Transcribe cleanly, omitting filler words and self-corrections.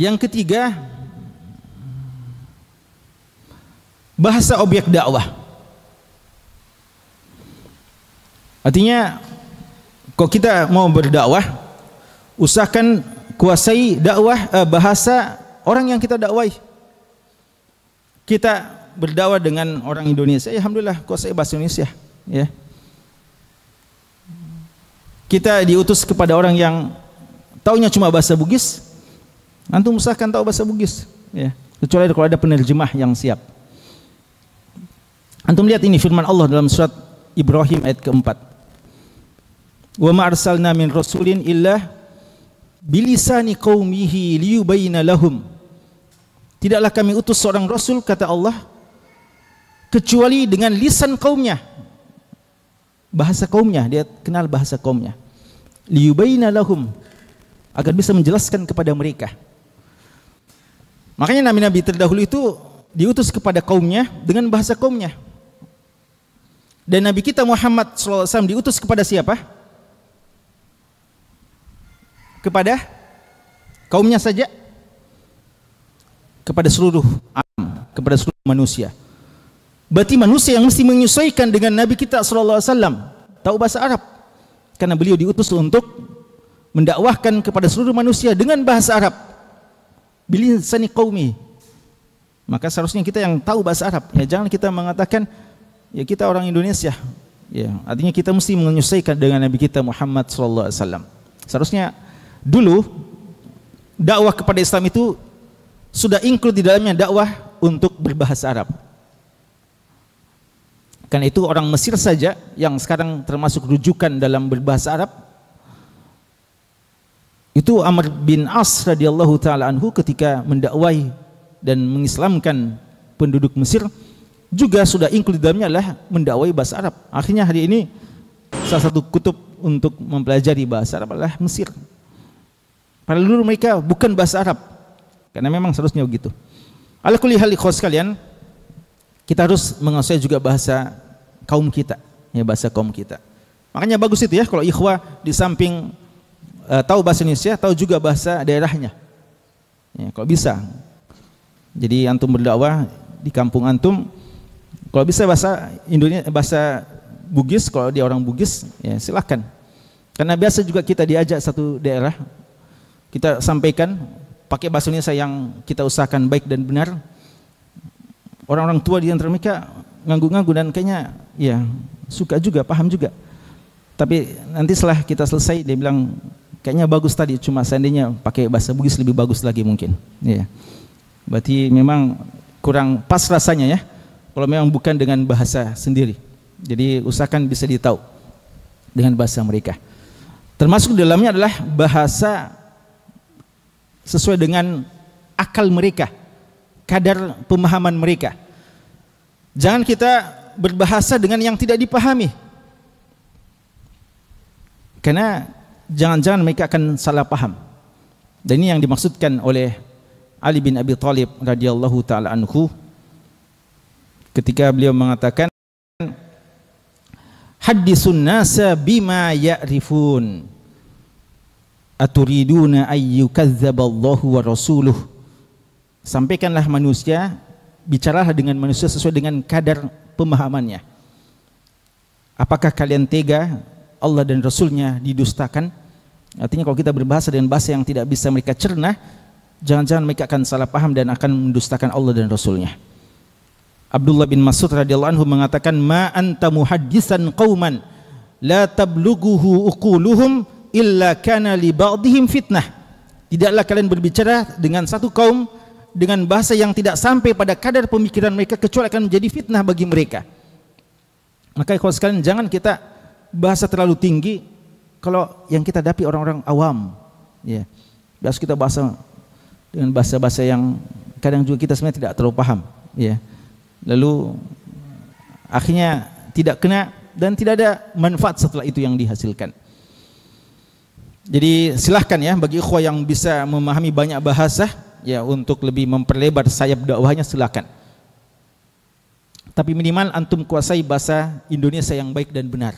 Yang ketiga, bahasa objek dakwah. Artinya kalau kita mau berdakwah, usahakan kuasai dakwah bahasa orang yang kita dakwai. Kita berdakwah dengan orang Indonesia, ya alhamdulillah kuasai bahasa Indonesia, ya. Kita diutus kepada orang yang taunya cuma bahasa Bugis, antum usahakan tahu bahasa Bugis, ya. Kecuali kalau ada penerjemah yang siap. Antum lihat ini firman Allah dalam surat Ibrahim ayat keempat. Wa ma arsalna min rasulin illa bilisani qaumihi liyubayyana lahum. Tidaklah kami utus seorang rasul, kata Allah, kecuali dengan lisan kaumnya, bahasa kaumnya, dia kenal bahasa kaumnya. Liyubayyana lahum, agar bisa menjelaskan kepada mereka. Makanya nabi-nabi terdahulu itu diutus kepada kaumnya dengan bahasa kaumnya. Dan Nabi kita Muhammad SAW diutus kepada siapa? Kepada kaumnya saja? Kepada seluruh alam, kepada seluruh manusia. Berarti manusia yang mesti menyesuaikan dengan Nabi kita SAW, tahu bahasa Arab, karena beliau diutus untuk mendakwahkan kepada seluruh manusia dengan bahasa Arab. Bilisani qaumi. Maka seharusnya kita yang tahu bahasa Arab, ya jangan kita mengatakan ya kita orang Indonesia, ya artinya kita mesti menyesuaikan dengan Nabi kita Muhammad SAW. Seharusnya dulu dakwah kepada Islam itu sudah include di dalamnya dakwah untuk berbahasa Arab. Karena itu orang Mesir saja yang sekarang termasuk rujukan dalam berbahasa Arab, itu Amr bin As radhiyallahu taala anhu ketika mendakwai dan mengislamkan penduduk Mesir juga sudah include di dalamnya adalah mendakwai bahasa Arab. Akhirnya hari ini salah satu kutub untuk mempelajari bahasa Arab adalah Mesir. Pada dulu mereka bukan bahasa Arab, karena memang seharusnya begitu. Ala kulli hal ikhwas sekalian, kita harus menguasai juga bahasa kaum kita, ya bahasa kaum kita. Makanya bagus itu ya kalau ikhwah di samping tahu bahasa Indonesia, tahu juga bahasa daerahnya. Ya, kalau bisa. Jadi antum berdakwah di kampung antum, kalau bisa bahasa Indonesia, bahasa Bugis, kalau dia orang Bugis, ya silakan. Karena biasa juga kita diajak satu daerah, kita sampaikan pakai bahasa Indonesia yang kita usahakan baik dan benar. Orang-orang tua di antara mereka nganggu-nganggu dan kayaknya ya suka juga, paham juga. Tapi nanti setelah kita selesai dia bilang kayaknya bagus tadi, cuma seandainya pakai bahasa Bugis lebih bagus lagi mungkin. Ya. Berarti memang kurang pas rasanya ya, kalau memang bukan dengan bahasa sendiri. Jadi usahakan bisa ditahu dengan bahasa mereka. Termasuk dalamnya adalah bahasa sesuai dengan akal mereka, kadar pemahaman mereka. Jangan kita berbahasa dengan yang tidak dipahami, karena jangan-jangan mereka akan salah paham. Dan ini yang dimaksudkan oleh Ali bin Abi Thalib radhiyallahu taala anhu ketika beliau mengatakan haddisun nasa bima ya'rifun aturiduna ayyukazzaballahu wa rasuluh. Sampaikanlah manusia, bicaralah dengan manusia sesuai dengan kadar pemahamannya. Apakah kalian tega Allah dan Rasulnya didustakan? Artinya kalau kita berbahasa dengan bahasa yang tidak bisa mereka cerna, jangan-jangan mereka akan salah paham dan akan mendustakan Allah dan Rasulnya. Abdullah bin Mas'ud radhiyallahu anhu mengatakan, ma anta muhaddisan qauman la tablughuhu uquluhum illa kana li ba'dihim fitnah. Tidaklah kalian berbicara dengan satu kaum dengan bahasa yang tidak sampai pada kadar pemikiran mereka, kecuali akan menjadi fitnah bagi mereka. Maka kalau sekalian jangan kita bahasa terlalu tinggi kalau yang kita hadapi orang-orang awam, ya. Harus kita bahasa dengan bahasa-bahasa yang kadang juga kita sebenarnya tidak terlalu paham, ya. Lalu akhirnya tidak kena dan tidak ada manfaat setelah itu yang dihasilkan. Jadi silahkan ya bagi ikhwah yang bisa memahami banyak bahasa, ya untuk lebih memperlebar sayap dakwahnya silakan. Tapi minimal antum kuasai bahasa Indonesia yang baik dan benar.